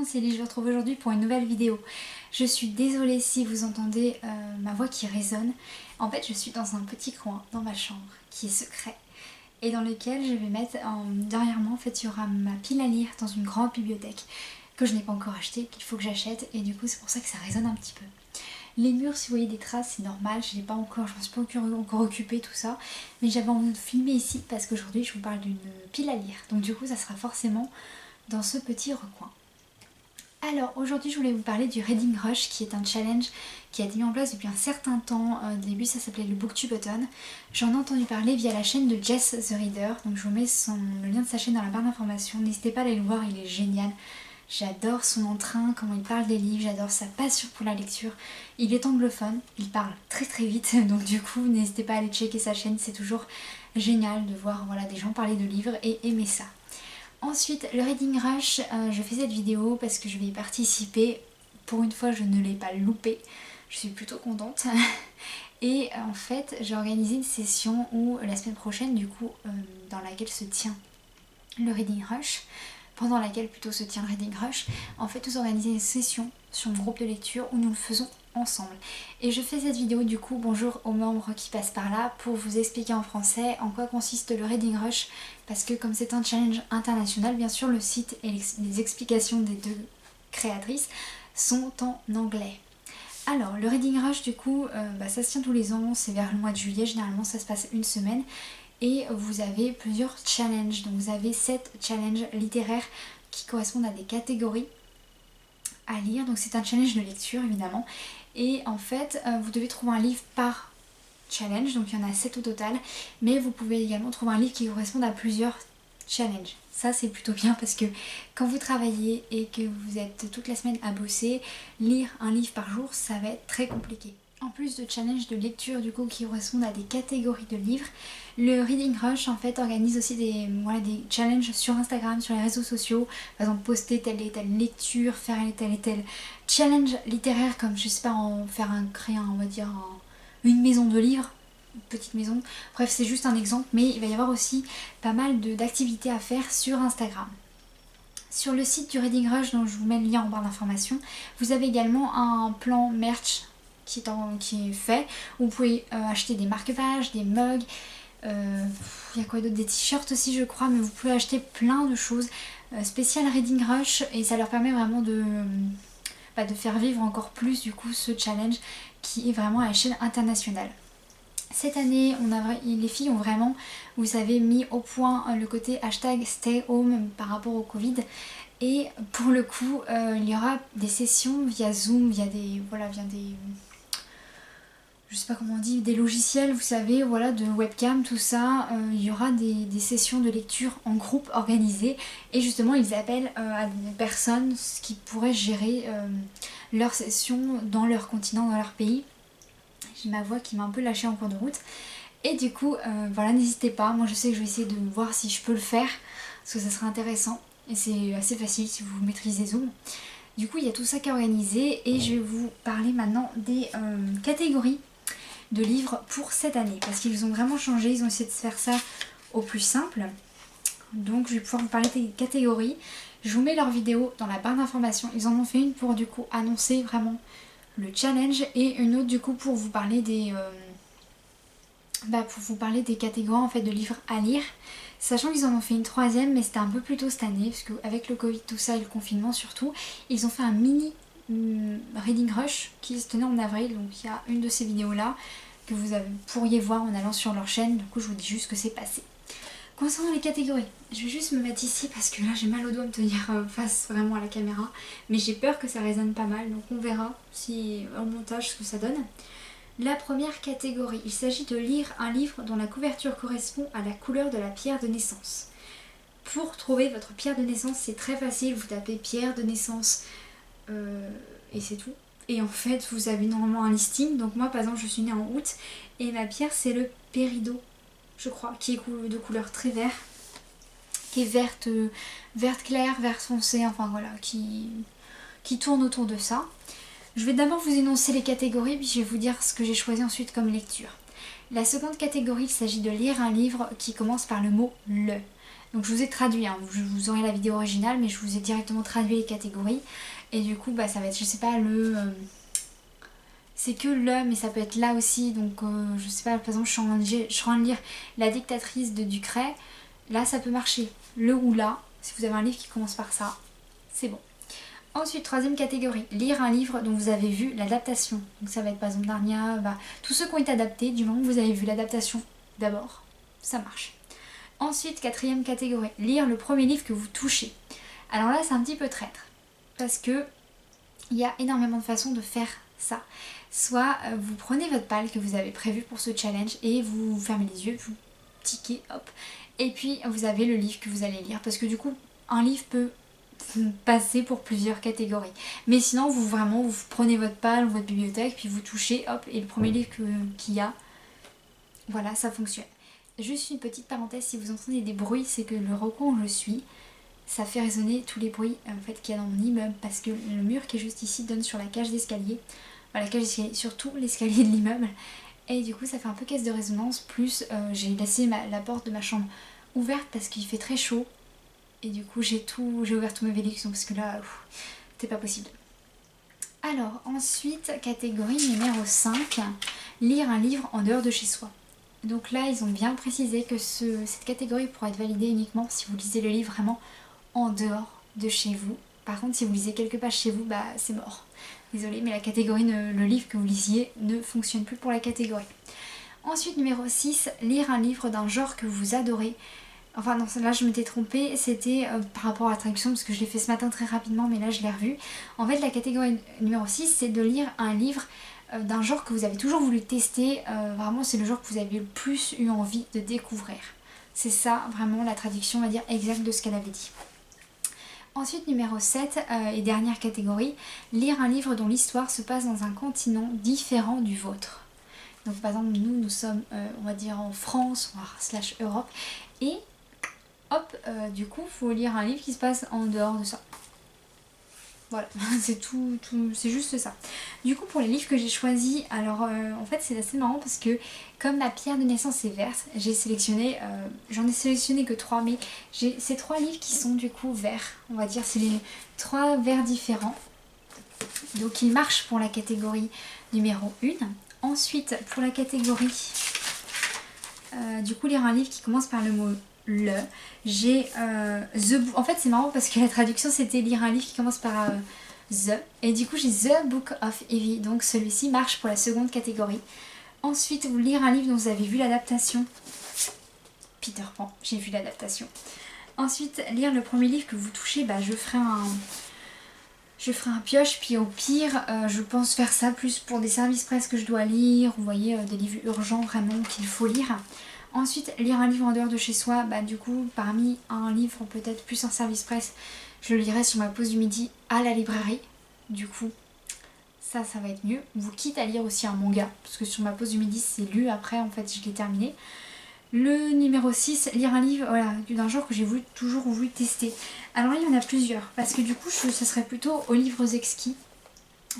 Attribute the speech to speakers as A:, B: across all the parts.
A: c'est Ellie, je vous retrouve aujourd'hui pour une nouvelle vidéo. Je suis désolée si vous entendez ma voix qui résonne. En fait, je suis dans un petit coin dans ma chambre qui est secret et dans lequel je vais mettre derrière moi, en fait, il y aura ma pile à lire dans une grande bibliothèque que je n'ai pas encore achetée, qu'il faut que j'achète, et du coup c'est pour ça que ça résonne un petit peu. Les murs, si vous voyez des traces, c'est normal, je ne me suis pas encore occupée, tout ça, mais j'avais envie de filmer ici parce qu'aujourd'hui je vous parle d'une pile à lire, donc du coup ça sera forcément dans ce petit recoin. Alors aujourd'hui je voulais vous parler du Reading Rush, qui est un challenge qui a été mis en place depuis un certain temps. Au début ça s'appelait le Booktube Button. J'en ai entendu parler via la chaîne de Jess the Reader, donc je vous mets le lien de sa chaîne dans la barre d'informations, n'hésitez pas à aller le voir, il est génial. J'adore son entrain, comment il parle des livres, j'adore sa passion pour la lecture. Il est anglophone, il parle très très vite, donc du coup n'hésitez pas à aller checker sa chaîne, c'est toujours génial de voir des gens parler de livres et aimer ça. Ensuite, le Reading Rush, je fais cette vidéo parce que je vais y participer. Pour une fois, je ne l'ai pas loupé, je suis plutôt contente. Et en fait, j'ai organisé une session où la semaine prochaine, du coup, dans laquelle se tient le Reading Rush, pendant laquelle plutôt se tient le Reading Rush, en fait nous organisons une session sur mon groupe de lecture où nous le faisons ensemble. Et je fais cette vidéo du coup, bonjour aux membres qui passent par là, pour vous expliquer en français en quoi consiste le Reading Rush, parce que comme c'est un challenge international, bien sûr le site et les explications des deux créatrices sont en anglais. Alors le Reading Rush du coup, ça se tient tous les ans, c'est vers le mois de juillet, généralement ça se passe une semaine. Et vous avez plusieurs challenges, donc vous avez 7 challenges littéraires qui correspondent à des catégories à lire, donc c'est un challenge de lecture évidemment, et en fait vous devez trouver un livre par challenge, donc il y en a 7 au total, mais vous pouvez également trouver un livre qui correspond à plusieurs challenges. Ça c'est plutôt bien parce que quand vous travaillez et que vous êtes toute la semaine à bosser, lire un livre par jour ça va être très compliqué. En plus de challenges de lecture du coup qui correspondent à des catégories de livres, le Reading Rush en fait organise aussi des challenges sur Instagram, sur les réseaux sociaux. Par exemple poster telle et telle lecture, faire tel et tel challenge littéraire, comme je sais pas, créer une maison de livres, une petite maison. Bref c'est juste un exemple, mais il va y avoir aussi pas mal d'activités à faire sur Instagram. Sur le site du Reading Rush, dont je vous mets le lien en barre d'informations, vous avez également un plan merch qui est fait. Vous pouvez acheter des marque-pages, des mugs, il y a quoi d'autre, des t-shirts aussi je crois, mais vous pouvez acheter plein de choses spéciales Reading Rush, et ça leur permet vraiment de faire vivre encore plus du coup ce challenge qui est vraiment à l'échelle internationale. Cette année, les filles ont vraiment, vous savez, mis au point le côté hashtag stay home par rapport au Covid. Et pour le coup, il y aura des sessions via Zoom, via des je sais pas comment on dit, des logiciels, vous savez, de webcam, tout ça. Il y aura des sessions de lecture en groupe organisées, et justement ils appellent à des personnes qui pourraient gérer leurs sessions dans leur continent, dans leur pays. J'ai ma voix qui m'a un peu lâchée en cours de route. Et du coup, n'hésitez pas, moi je sais que je vais essayer de voir si je peux le faire, parce que ça sera intéressant, et c'est assez facile si vous maîtrisez Zoom. Du coup, il y a tout ça qui est organisé, et je vais vous parler maintenant des catégories de livres pour cette année, parce qu'ils ont vraiment changé, ils ont essayé de faire ça au plus simple. Donc je vais pouvoir vous parler des catégories. Je vous mets leur vidéo dans la barre d'informations. Ils en ont fait une pour du coup annoncer vraiment le challenge, et une autre du coup pour vous parler des catégories en fait de livres à lire, sachant qu'ils en ont fait une troisième, mais c'était un peu plus tôt cette année parce qu'avec le Covid tout ça et le confinement surtout, ils ont fait un mini Reading Rush qui se tenait en avril. Donc il y a une de ces vidéos là que vous pourriez voir en allant sur leur chaîne. Du coup je vous dis juste ce que c'est passé. Concernant les catégories, je vais juste me mettre ici parce que là j'ai mal au dos à me tenir face vraiment à la caméra, mais j'ai peur que ça résonne pas mal, donc on verra si en montage ce que ça donne. La première catégorie, il s'agit de lire un livre dont la couverture correspond à la couleur de la pierre de naissance. Pour trouver votre pierre de naissance, c'est très facile, vous tapez pierre de naissance et c'est tout. Et en fait vous avez normalement un listing. Donc moi par exemple je suis née en août et ma pierre c'est le péridot, je crois, qui est de couleur très vert, qui est verte claire, vert foncé, enfin voilà, qui tourne autour de ça. Je vais d'abord vous énoncer les catégories, puis je vais vous dire ce que j'ai choisi ensuite comme lecture. La seconde catégorie, il s'agit de lire un livre qui commence par le mot le. Donc je vous ai traduit, hein. Vous aurez la vidéo originale, mais je vous ai directement traduit les catégories. Et du coup, bah, ça va être, je sais pas, c'est que le, mais ça peut être là aussi. Donc je sais pas, par exemple, je suis en train de lire La dictatrice de Ducret. Là, ça peut marcher. Le ou là, si vous avez un livre qui commence par ça, c'est bon. Ensuite, troisième catégorie, lire un livre dont vous avez vu l'adaptation. Donc ça va être par exemple Narnia, bah, tous ceux qui ont été adaptés, du moment que vous avez vu l'adaptation d'abord, ça marche. Ensuite, quatrième catégorie, lire le premier livre que vous touchez. Alors là, c'est un petit peu traître, parce que il y a énormément de façons de faire ça. Soit vous prenez votre palle que vous avez prévu pour ce challenge et vous fermez les yeux, vous tiquez, hop, et puis vous avez le livre que vous allez lire, parce que du coup, un livre peut passer pour plusieurs catégories. Mais sinon, vous prenez votre palle ou votre bibliothèque, puis vous touchez, hop, et le premier livre qu'il y a, voilà, ça fonctionne. Juste une petite parenthèse, si vous entendez des bruits, c'est que le recoin où je suis, ça fait résonner tous les bruits en fait, qu'il y a dans mon immeuble, parce que le mur qui est juste ici donne sur la cage d'escalier, enfin, la cage d'escalier, surtout l'escalier de l'immeuble, et du coup ça fait un peu caisse de résonance, plus j'ai laissé la porte de ma chambre ouverte parce qu'il fait très chaud, et du coup j'ai ouvert tous mes Velux, parce que là, c'est pas possible. Alors ensuite, catégorie numéro 5, lire un livre en dehors de chez soi. Donc là, ils ont bien précisé que cette catégorie pourra être validée uniquement si vous lisez le livre vraiment en dehors de chez vous. Par contre, si vous lisez quelques pages chez vous, bah c'est mort. Désolée, mais la catégorie, le livre que vous lisiez ne fonctionne plus pour la catégorie. Ensuite, numéro 6, lire un livre d'un genre que vous adorez. Enfin non, là je m'étais trompée, c'était par rapport à la traduction, parce que je l'ai fait ce matin très rapidement, mais là je l'ai revu. En fait, la catégorie numéro 6, c'est de lire un livre d'un genre que vous avez toujours voulu tester. Vraiment, c'est le genre que vous avez le plus eu envie de découvrir. C'est ça, vraiment, la traduction, on va dire, exacte de ce qu'elle avait dit. Ensuite, numéro 7 et dernière catégorie, lire un livre dont l'histoire se passe dans un continent différent du vôtre. Donc par exemple, nous sommes, on va dire, en France, / Europe, et hop, du coup, il faut lire un livre qui se passe en dehors de ça. Voilà, c'est tout, c'est juste ça. Du coup, pour les livres que j'ai choisis, alors en fait c'est assez marrant parce que comme ma pierre de naissance est verte, j'ai sélectionné, j'en ai sélectionné que 3, mais j'ai ces 3 livres qui sont du coup verts, on va dire, c'est les 3 verts différents. Donc ils marchent pour la catégorie numéro 1. Ensuite, pour la catégorie, du coup, lire un livre qui commence par le mot le, j'ai en fait c'est marrant parce que la traduction c'était lire un livre qui commence par The, et du coup j'ai The Book of Evie, donc celui-ci marche pour la seconde catégorie. Ensuite, vous lire un livre dont vous avez vu l'adaptation. Peter Pan, j'ai vu l'adaptation. Ensuite, lire le premier livre que vous touchez, bah je ferai un pioche, puis au pire je pense faire ça plus pour des services presse que je dois lire, vous voyez, des livres urgents vraiment qu'il faut lire. Ensuite, lire un livre en dehors de chez soi, bah du coup, parmi un livre peut-être plus en service presse, je le lirai sur ma pause du midi à la librairie. Du coup, ça va être mieux. Vous quitte à lire aussi un manga, parce que sur ma pause du midi, c'est lu, après en fait, je l'ai terminé. Le numéro 6, lire un livre d'un genre que j'ai toujours voulu tester. Alors là, il y en a plusieurs, parce que du coup, ce serait plutôt aux livres exquis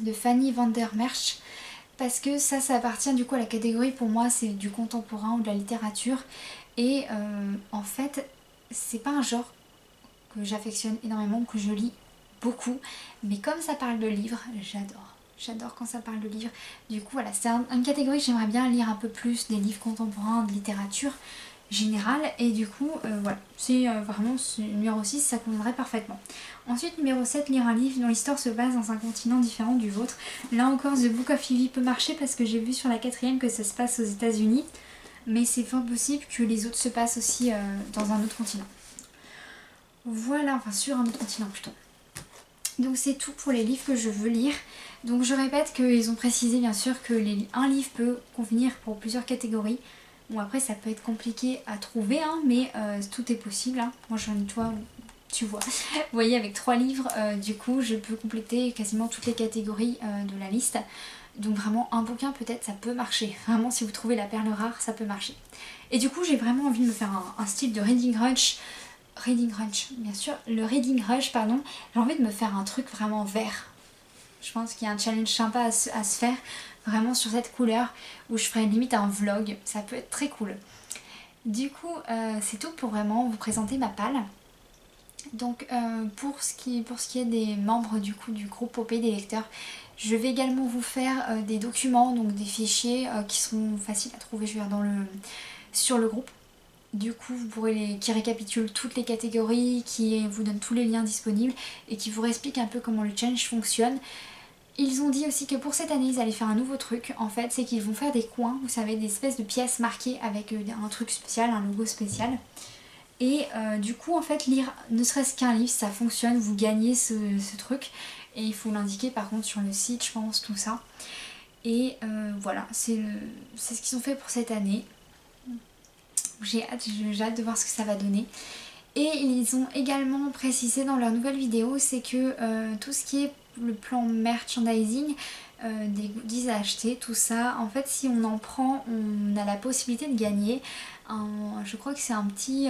A: de Fanny van der Merch. Parce que ça appartient du coup à la catégorie, pour moi c'est du contemporain ou de la littérature, et en fait c'est pas un genre que j'affectionne énormément, que je lis beaucoup, mais comme ça parle de livres, j'adore quand ça parle de livres. Du coup voilà, c'est une catégorie que j'aimerais bien lire un peu plus, des livres contemporains, de littérature générale, et du coup voilà, c'est vraiment ce numéro 6, ça conviendrait parfaitement. Ensuite, numéro 7, lire un livre dont l'histoire se passe dans un continent différent du vôtre. Là encore, The Book of Evie peut marcher parce que j'ai vu sur la 4ème que ça se passe aux États-Unis, mais c'est fort possible que les autres se passent aussi dans un autre continent. Voilà, enfin sur un autre continent plutôt. Donc c'est tout pour les livres que je veux lire. Donc je répète qu'ils ont précisé bien sûr que un livre peut convenir pour plusieurs catégories. Bon, après ça peut être compliqué à trouver, hein, mais tout est possible. Hein. Moi j'en ai toi, tu vois. Vous voyez, avec 3 livres, du coup je peux compléter quasiment toutes les catégories de la liste. Donc vraiment un bouquin peut-être ça peut marcher. Vraiment, si vous trouvez la perle rare, ça peut marcher. Et du coup j'ai vraiment envie de me faire un style de Reading Rush. Bien sûr, le Reading Rush, pardon. J'ai envie de me faire un truc vraiment vert. Je pense qu'il y a un challenge sympa à se faire, vraiment sur cette couleur, où je ferai limite un vlog. Ça peut être très cool. Du coup c'est tout pour vraiment vous présenter ma palle. Donc pour ce qui est des membres du coup du groupe OP des lecteurs, je vais également vous faire des documents, donc des fichiers qui sont faciles à trouver, je veux dire, sur le groupe. Du coup vous pourrez qui récapitulent toutes les catégories, qui vous donnent tous les liens disponibles et qui vous expliquent un peu comment le challenge fonctionne. Ils ont dit aussi que pour cette année ils allaient faire un nouveau truc en fait, c'est qu'ils vont faire des coins, vous savez, des espèces de pièces marquées avec un truc spécial, un logo spécial. Et du coup en fait lire ne serait-ce qu'un livre ça fonctionne, vous gagnez ce truc et il faut l'indiquer par contre sur le site je pense, tout ça. Et voilà, c'est ce qu'ils ont fait pour cette année. J'ai hâte de voir ce que ça va donner. Et ils ont également précisé dans leur nouvelle vidéo, c'est que tout ce qui est le plan merchandising, des goodies à acheter, tout ça, en fait si on en prend, on a la possibilité de gagner je crois que c'est un petit,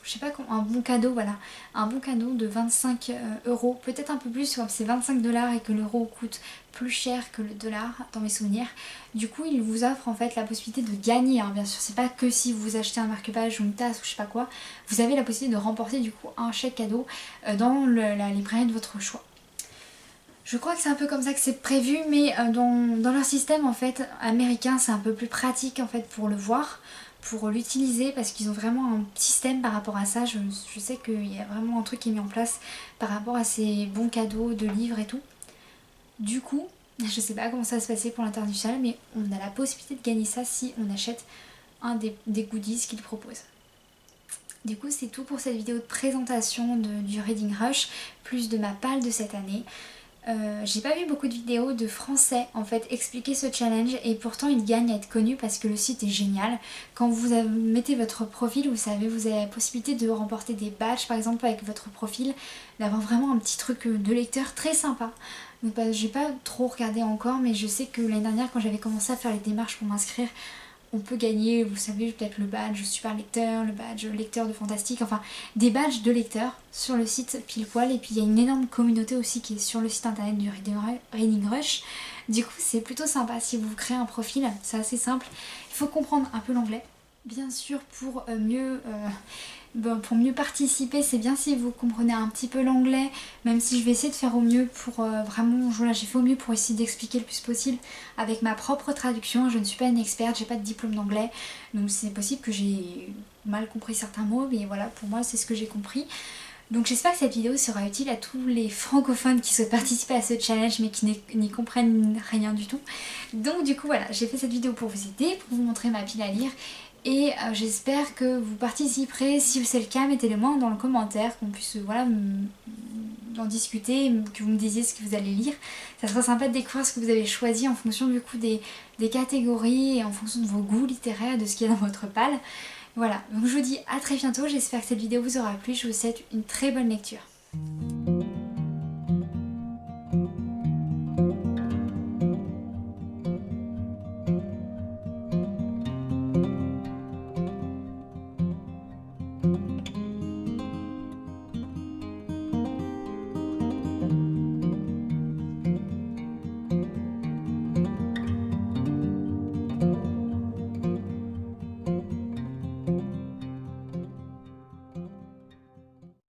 A: je sais pas comment, un bon cadeau, voilà, un bon cadeau de 25 €, peut-être un peu plus, c'est 25 $ et que l'euro coûte plus cher que le dollar dans mes souvenirs. Du coup ils vous offrent en fait la possibilité de gagner, hein, bien sûr, c'est pas que si vous achetez un marque-page ou une tasse ou je sais pas quoi, vous avez la possibilité de remporter du coup un chèque cadeau dans la librairie de votre choix. Je crois que c'est un peu comme ça que c'est prévu, mais dans leur système en fait américain c'est un peu plus pratique en fait pour le voir, pour l'utiliser, parce qu'ils ont vraiment un système par rapport à ça. Je sais qu'il y a vraiment un truc qui est mis en place par rapport à ces bons cadeaux de livres et tout. Du coup, je sais pas comment ça va se passer pour l'international, mais on a la possibilité de gagner ça si on achète un des goodies qu'ils proposent. Du coup c'est tout pour cette vidéo de présentation du Reading Rush, plus de ma palle de cette année. J'ai pas vu beaucoup de vidéos de français en fait expliquer ce challenge et pourtant il gagne à être connu parce que le site est génial. Quand vous mettez votre profil, vous savez, vous avez la possibilité de remporter des badges par exemple avec votre profil, d'avoir vraiment un petit truc de lecteur très sympa. Donc j'ai pas trop regardé encore, mais je sais que l'année dernière quand j'avais commencé à faire les démarches pour m'inscrire, on peut gagner, vous savez, peut-être le badge super lecteur, le badge lecteur de fantastique, enfin des badges de lecteurs sur le site pile poil. Et puis il y a une énorme communauté aussi qui est sur le site internet du Reading Rush. Du coup c'est plutôt sympa si vous créez un profil, c'est assez simple. Il faut comprendre un peu l'anglais. Bien sûr pour mieux participer, c'est bien si vous comprenez un petit peu l'anglais, même si je vais essayer de faire au mieux pour vraiment, voilà, j'ai fait au mieux pour essayer d'expliquer le plus possible avec ma propre traduction. Je ne suis pas une experte, j'ai pas de diplôme d'anglais, donc c'est possible que j'ai mal compris certains mots, mais voilà, pour moi c'est ce que j'ai compris. Donc j'espère que cette vidéo sera utile à tous les francophones qui souhaitent participer à ce challenge mais qui n'y comprennent rien du tout. Donc du coup voilà, j'ai fait cette vidéo pour vous aider, pour vous montrer ma pile à lire. Et j'espère que vous participerez. Si c'est le cas, mettez-le moi dans le commentaire, qu'on puisse voilà, en discuter, que vous me disiez ce que vous allez lire. Ça sera sympa de découvrir ce que vous avez choisi en fonction du coup des catégories et en fonction de vos goûts littéraires, de ce qu'il y a dans votre palle. Voilà, donc je vous dis à très bientôt, j'espère que cette vidéo vous aura plu, je vous souhaite une très bonne lecture.